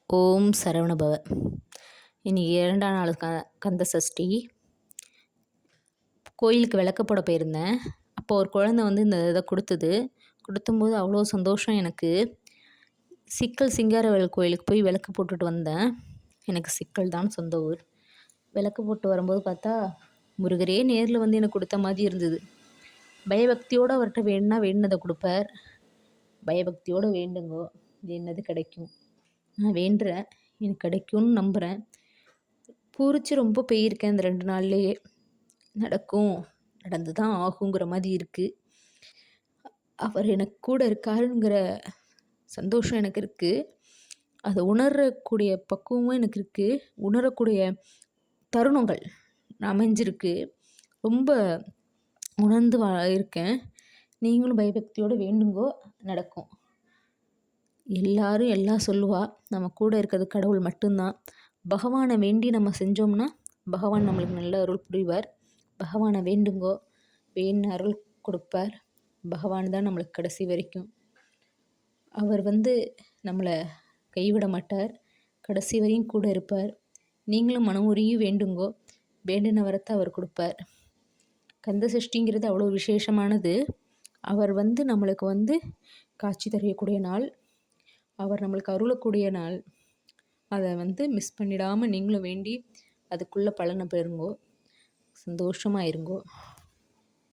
ஓம் சரவணபவ. இன்னைக்கு 2ஆம் நாள் கந்த சஷ்டி. கோயிலுக்கு விளக்கு போட போயிருந்தேன். அப்போ ஒரு குழந்தை வந்து இந்த இதை கொடுத்தும்போது அவ்வளோ சந்தோஷம் எனக்கு. சிக்கல் சிங்காரவேல் கோயிலுக்கு போய் விளக்கு போட்டுட்டு வந்தேன். எனக்கு சிக்கல் தான் சொந்த ஊர். விளக்கு போட்டு வரும்போது பார்த்தா முருகரே நேரில் வந்து எனக்கு கொடுத்த மாதிரி இருந்தது. பயபக்தியோடு அவர்கிட்ட வேணுன்னா வேணுனதை கொடுப்பார். பயபக்தியோடு வேண்டுங்கோ, வேணுனது கிடைக்கும். நான் வேண்டுறேன், எனக்கு கிடைக்கும்னு நம்புகிறேன். பூரிச்சு ரொம்ப போயிருக்கேன். இந்த 2 நாள்லேயே நடக்கும், நடந்து தான் ஆகுங்கிற மாதிரி இருக்குது. அவர் எனக்கு கூட இருக்காருங்கிற சந்தோஷம் எனக்கு இருக்குது. அதை உணரக்கூடிய பக்குவமும் எனக்கு இருக்குது. உணரக்கூடிய தருணங்கள் அமைஞ்சிருக்கு. ரொம்ப உணர்ந்து இருக்கேன். நீங்களும் பயபக்தியோடு வேண்டுங்கோ, நடக்கும். எல்லாரும் எல்லாம் சொல்லுவா, நம்ம கூட இருக்கிறது கடவுள் மட்டும்தான். பகவானை வேண்டி நம்ம செஞ்சோம்னா பகவான் நம்மளுக்கு நல்ல அருள் புரிவார். பகவானை வேண்டுங்கோ, வேண்ட அருள் கொடுப்பார். பகவான் தான் நம்மளுக்கு கடைசி வரைக்கும். அவர் வந்து நம்மளை கைவிட மாட்டார், கடைசி வரையும் கூட இருப்பார். நீங்களும் மனமுருகி வேண்டுங்கோ, வேண்டின வரத்தை அவர் கொடுப்பார். கந்த சஷ்டிங்கிறது அவ்வளோ விசேஷமானது. அவர் வந்து நம்மளுக்கு வந்து காட்சி தரக்கூடிய நாள், அவர் நம்மளுக்கு அருளக்கூடிய நாள். அதை வந்து மிஸ் பண்ணிடாமல் நீங்களும் வேண்டி அதுக்குள்ளே பலனை பெறுங்கோ, சந்தோஷமாக இருங்கோ.